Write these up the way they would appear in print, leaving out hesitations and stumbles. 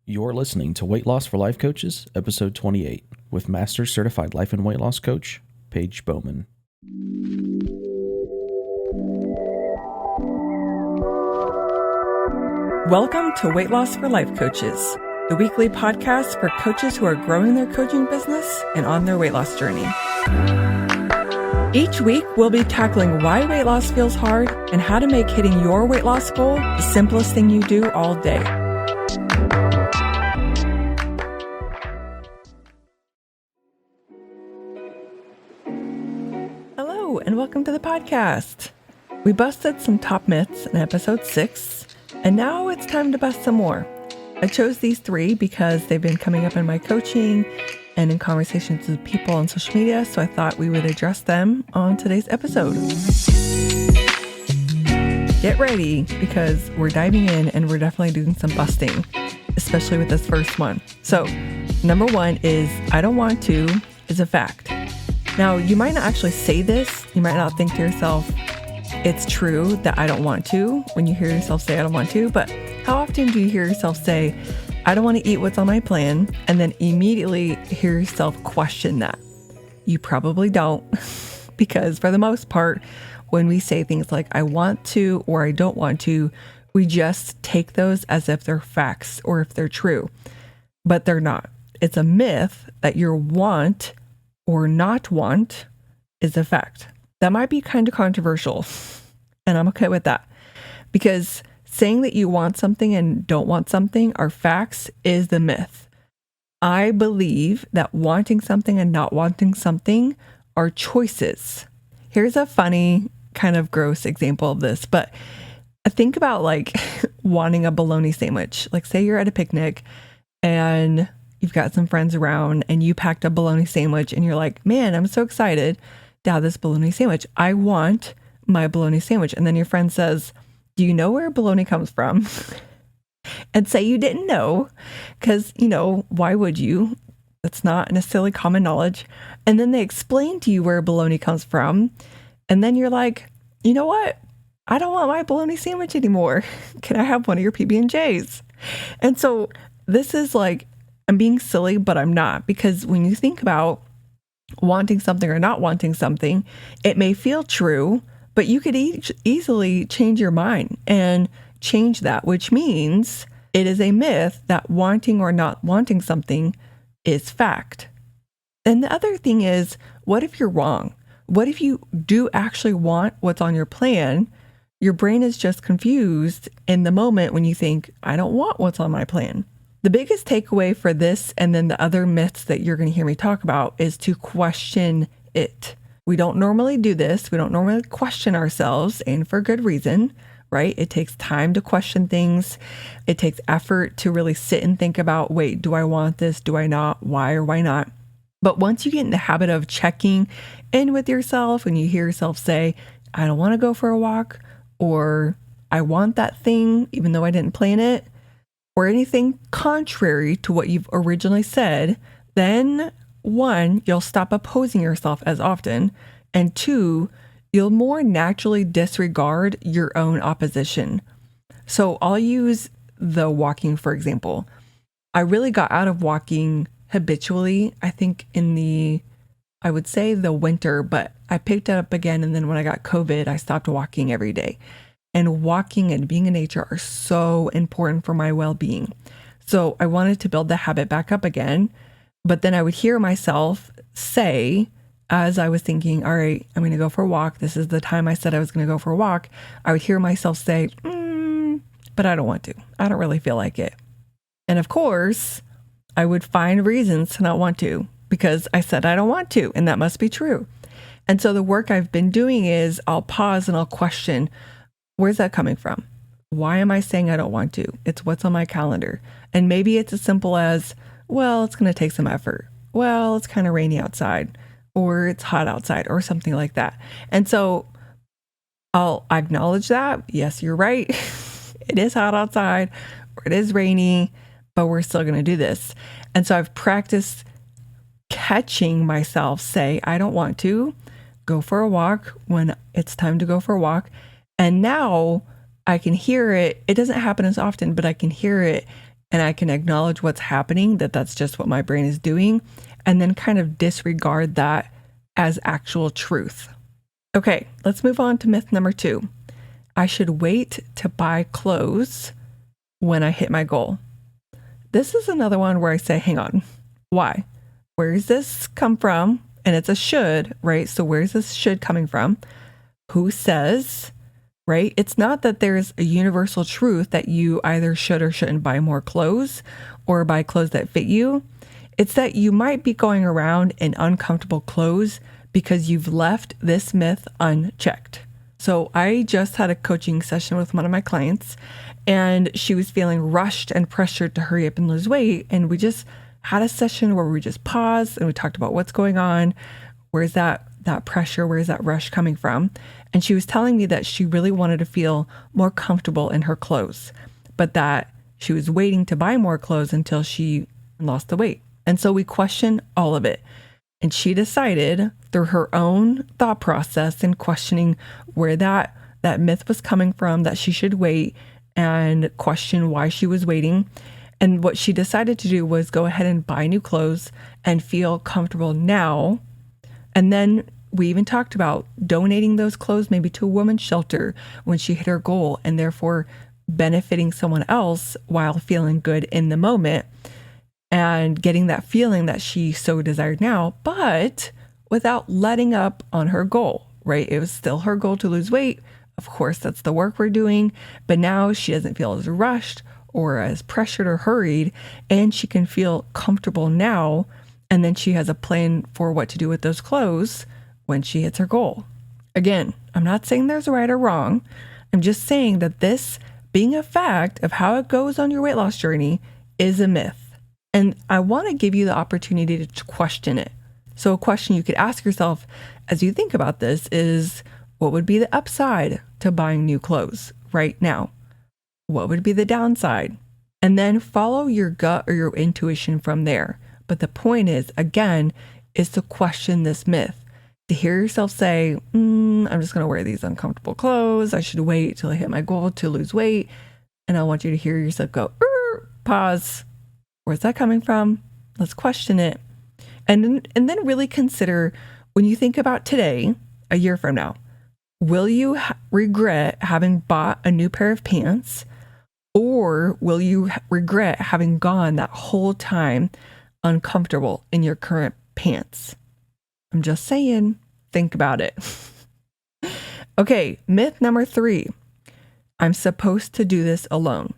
You're listening to Weight Loss for Life Coaches, episode 28, with Master Certified Life and Weight Loss Coach, Paige Bowman. Welcome to Weight Loss for Life Coaches, the weekly podcast for coaches who are growing their coaching business and on their weight loss journey. Each week, we'll be tackling why weight loss feels hard and how to make hitting your weight loss goal the simplest thing you do all day. Hello, and welcome to the podcast. We busted some top myths in episode 6. And now it's time to bust some more. I chose these 3 because they've been coming up in my coaching and in conversations with people on social media, so I thought we would address them on today's episode. Get ready, because we're diving in and we're definitely doing some busting, especially with this first one. So, number 1 is, I don't want to is a fact. Now, you might not actually say this. You might not think to yourself, it's true that I don't want to when you hear yourself say I don't want to, but how often do you hear yourself say, I don't want to eat what's on my plan, and then immediately hear yourself question that? You probably don't, because for the most part, when we say things like I want to or I don't want to, we just take those as if they're facts or if they're true, but they're not. It's a myth that your want or not want is a fact. That might be kind of controversial, and I'm okay with that, because saying that you want something and don't want something are facts is the myth. I believe that wanting something and not wanting something are choices. Here's a funny, kind of gross example of this, but think about like wanting a bologna sandwich. Like, say you're at a picnic and you've got some friends around and you packed a bologna sandwich and you're like, man, I'm so excited to have this bologna sandwich. I want my bologna sandwich. And then your friend says, do you know where bologna comes from? And say you didn't know, because, why would you? That's not necessarily common knowledge. And then they explain to you where bologna comes from. And then you're like, you know what? I don't want my bologna sandwich anymore. Can I have one of your PB&Js? And so this is like, I'm being silly, but I'm not, because when you think about wanting something or not wanting something, it may feel true, but you could easily change your mind and change that, which means it is a myth that wanting or not wanting something is fact. And the other thing is, what if you're wrong? What if you do actually want what's on your plan? Your brain is just confused in the moment when you think, I don't want what's on my plan. The biggest takeaway for this, and then the other myths that you're going to hear me talk about, is to question it. We don't normally do this. We don't normally question ourselves, and for good reason, right? It takes time to question things. It takes effort to really sit and think about, wait, do I want this? Do I not? Why or why not? But once you get in the habit of checking in with yourself and you hear yourself say, I don't want to go for a walk, or I want that thing, even though I didn't plan it, or anything contrary to what you've originally said, then 1, you'll stop opposing yourself as often, and 2, you'll more naturally disregard your own opposition. So I'll use the walking, for example. I really got out of walking habitually, I think I would say the winter, but I picked it up again, and then when I got COVID, I stopped walking every day. And walking and being in nature are so important for my well-being. So I wanted to build the habit back up again. But then I would hear myself say, as I was thinking, all right, I'm going to go for a walk. This is the time I said I was going to go for a walk. I would hear myself say, but I don't want to. I don't really feel like it. And of course, I would find reasons to not want to, because I said I don't want to, and that must be true. And so the work I've been doing is I'll pause and I'll question, where's that coming from? Why am I saying I don't want to? It's what's on my calendar. And maybe it's as simple as, well, it's going to take some effort. Well, it's kind of rainy outside, or it's hot outside, or something like that. And so I'll acknowledge that. Yes, you're right. It is hot outside, or it is rainy, but we're still going to do this. And so I've practiced catching myself say, I don't want to go for a walk when it's time to go for a walk. And now I can hear it. It doesn't happen as often, but I can hear it and I can acknowledge what's happening, that that's just what my brain is doing, and then kind of disregard that as actual truth. Okay, let's move on to myth number 2. I should wait to buy clothes when I hit my goal. This is another one where I say, hang on, why? Where does this come from? And it's a should, right? So where's this should coming from? Who says, right? It's not that there's a universal truth that you either should or shouldn't buy more clothes or buy clothes that fit you. It's that you might be going around in uncomfortable clothes because you've left this myth unchecked. So I just had a coaching session with one of my clients, and she was feeling rushed and pressured to hurry up and lose weight. And we just had a session where we just paused and we talked about what's going on. Where's that pressure? Where's that rush coming from? And she was telling me that she really wanted to feel more comfortable in her clothes, but that she was waiting to buy more clothes until she lost the weight. And so we questioned all of it. And she decided through her own thought process and questioning where that myth was coming from, that she should wait, and question why she was waiting. And what she decided to do was go ahead and buy new clothes and feel comfortable now. And then we even talked about donating those clothes maybe to a women's shelter when she hit her goal, and therefore benefiting someone else while feeling good in the moment and getting that feeling that she so desired now, but without letting up on her goal, right? It was still her goal to lose weight. Of course, that's the work we're doing, but now she doesn't feel as rushed or as pressured or hurried, and she can feel comfortable now. And then she has a plan for what to do with those clothes when she hits her goal. Again, I'm not saying there's right or wrong. I'm just saying that this being a fact of how it goes on your weight loss journey is a myth. And I want to give you the opportunity to question it. So a question you could ask yourself as you think about this is, what would be the upside to buying new clothes right now? What would be the downside? And then follow your gut or your intuition from there. But the point is, again, is to question this myth. To hear yourself say, I'm just going to wear these uncomfortable clothes. I should wait till I hit my goal to lose weight. And I want you to hear yourself go, pause. Where's that coming from? Let's question it. And then really consider, when you think about today, a year from now, will you regret having bought a new pair of pants, or will you regret having gone that whole time uncomfortable in your current pants? I'm just saying, think about it. Okay, myth number 3. I'm supposed to do this alone.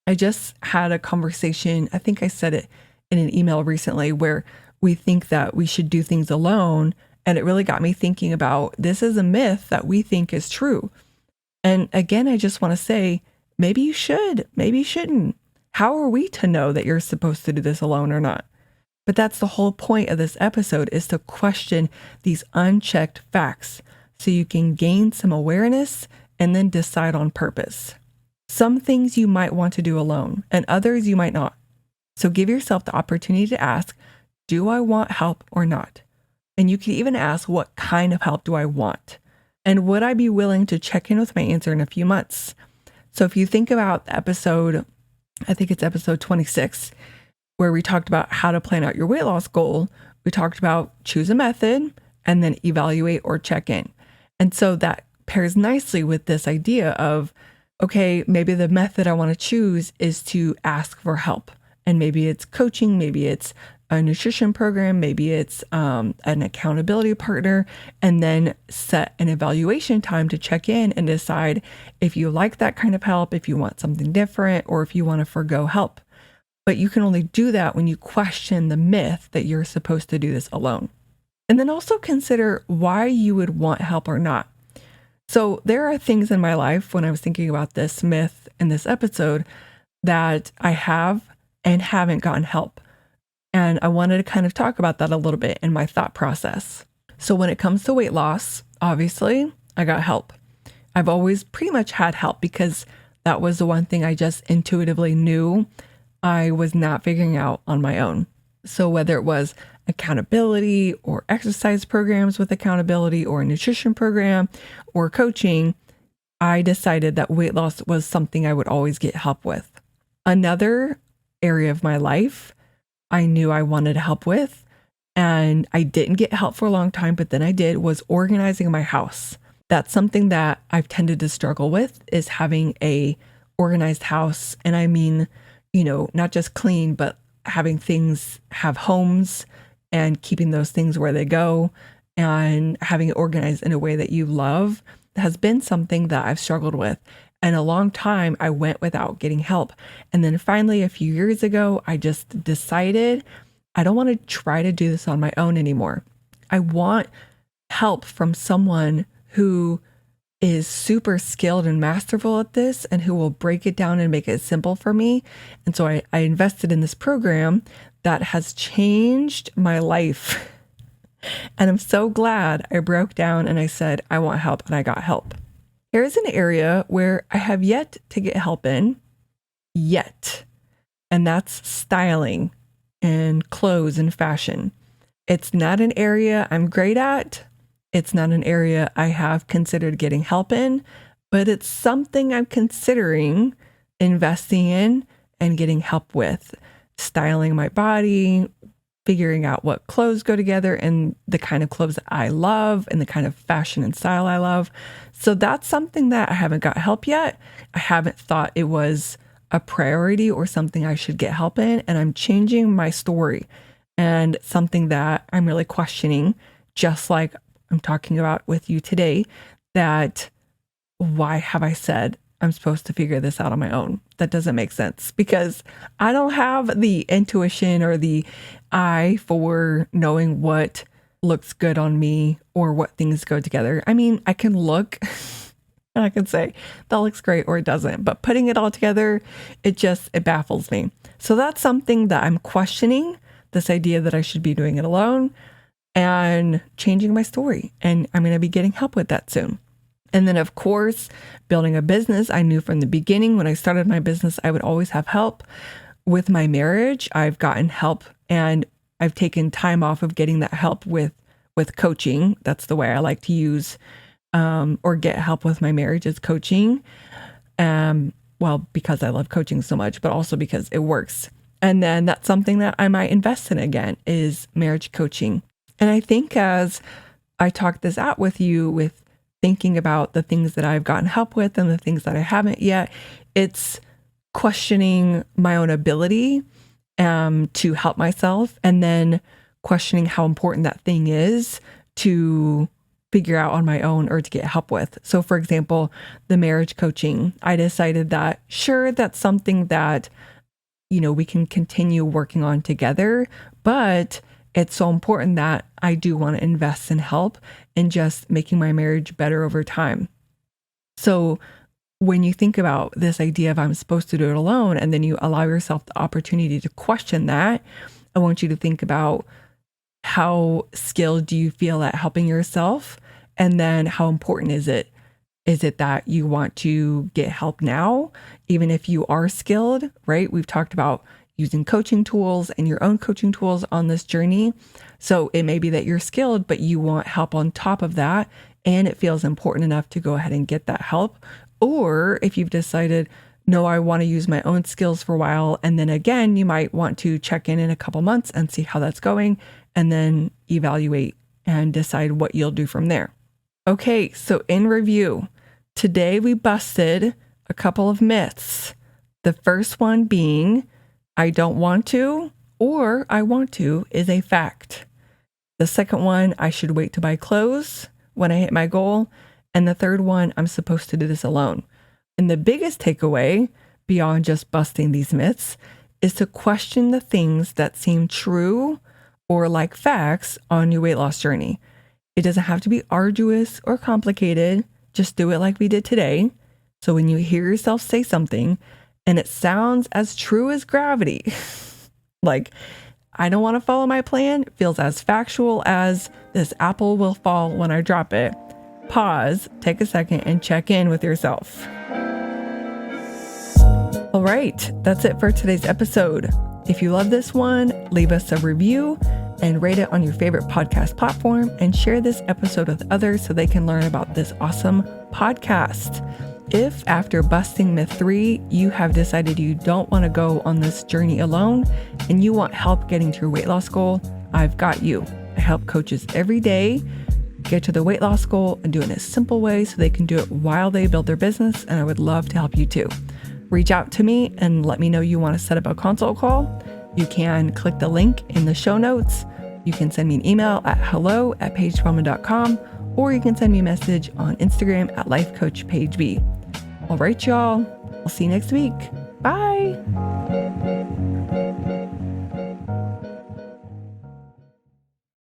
I just had a conversation, I think I said it in an email recently, where we think that we should do things alone. And it really got me thinking about, this is a myth that we think is true. And again, I just want to say, maybe you should, maybe you shouldn't. How are we to know that you're supposed to do this alone or not? But that's the whole point of this episode, is to question these unchecked facts so you can gain some awareness and then decide on purpose. Some things you might want to do alone, and others you might not. So give yourself the opportunity to ask, do I want help or not? And you can even ask, what kind of help do I want? And would I be willing to check in with my answer in a few months? So if you think about the episode, I think it's episode 26, where we talked about how to plan out your weight loss goal, we talked about choose a method and then evaluate or check in. And so that pairs nicely with this idea of, okay, maybe the method I want to choose is to ask for help. And maybe it's coaching, maybe it's a nutrition program, maybe it's an accountability partner, and then set an evaluation time to check in and decide if you like that kind of help, if you want something different, or if you want to forgo help. But you can only do that when you question the myth that you're supposed to do this alone. And then also consider why you would want help or not. So there are things in my life, when I was thinking about this myth in this episode, that I have and haven't gotten help. And I wanted to kind of talk about that a little bit in my thought process. So when it comes to weight loss, obviously, I got help. I've always pretty much had help because that was the one thing I just intuitively knew I was not figuring out on my own. So whether it was accountability or exercise programs with accountability or a nutrition program or coaching, I decided that weight loss was something I would always get help with. Another area of my life I knew I wanted help with, and I didn't get help for a long time, but then I did, was organizing my house. That's something that I've tended to struggle with, is having a organized house. And I mean, not just clean, but having things have homes and keeping those things where they go and having it organized in a way that you love has been something that I've struggled with. And a long time I went without getting help. And then finally, a few years ago, I just decided I don't want to try to do this on my own anymore. I want help from someone who is super skilled and masterful at this and who will break it down and make it simple for me. And so I invested in this program that has changed my life. And I'm so glad I broke down and I said, I want help, and I got help. Here's an area where I have yet to get help in, and that's styling and clothes and fashion. It's not an area I'm great at. It's not an area I have considered getting help in, but it's something I'm considering investing in and getting help with. Styling my body, figuring out what clothes go together and the kind of clothes I love and the kind of fashion and style I love. So that's something that I haven't got help yet. I haven't thought it was a priority or something I should get help in. And I'm changing my story, and something that I'm really questioning, just like I'm talking about with you today, that why have I said I'm supposed to figure this out on my own? That doesn't make sense, because I don't have the intuition or the eye for knowing what looks good on me or what things go together. I mean, I can look and I can say that looks great or it doesn't, but putting it all together, it baffles me. So that's something that I'm questioning, this idea that I should be doing it alone, and changing my story. And I'm going to be getting help with that soon. And then, of course, building a business. I knew from the beginning when I started my business, I would always have help. With my marriage, I've gotten help, and I've taken time off of getting that help with coaching. That's the way I like to use or get help with my marriage, is coaching. Well, because I love coaching so much, but also because it works. And then that's something that I might invest in again, is marriage coaching. And I think as I talk this out with you, with thinking about the things that I've gotten help with and the things that I haven't yet, it's questioning my own ability to help myself, and then questioning how important that thing is to figure out on my own or to get help with. So for example, the marriage coaching, I decided that sure, that's something that, we can continue working on together, but it's so important that I do want to invest in help and just making my marriage better over time. So when you think about this idea of I'm supposed to do it alone, and then you allow yourself the opportunity to question that, I want you to think about how skilled do you feel at helping yourself? And then how important is it? Is it that you want to get help now, even if you are skilled, right? We've talked about using coaching tools and your own coaching tools on this journey. So it may be that you're skilled, but you want help on top of that, and it feels important enough to go ahead and get that help. Or if you've decided, no, I want to use my own skills for a while, and then again, you might want to check in a couple months and see how that's going, and then evaluate and decide what you'll do from there. Okay, so in review, today we busted a couple of myths. The first one being, I don't want to, or I want to, is a fact. The second one, I should wait to buy clothes when I hit my goal. And the third one, I'm supposed to do this alone. And the biggest takeaway, beyond just busting these myths, is to question the things that seem true or like facts on your weight loss journey. It doesn't have to be arduous or complicated. Just do it like we did today. So when you hear yourself say something and it sounds as true as gravity, like, I don't want to follow my plan, it feels as factual as this apple will fall when I drop it. Pause, take a second, and check in with yourself. All right, that's it for today's episode. If you love this one, leave us a review and rate it on your favorite podcast platform, and share this episode with others so they can learn about this awesome podcast. if after busting myth 3, you have decided you don't want to go on this journey alone and you want help getting to your weight loss goal, I've got you. I help coaches every day get to the weight loss goal and do it in a simple way so they can do it while they build their business, and I would love to help you too. Reach out to me and let me know you want to set up a consult call. You can click the link in the show notes. You can send me an email at hello@paigetrauma.com, or you can send me a message on Instagram at lifecoachpaigeb. All right, y'all. I'll see you next week. Bye.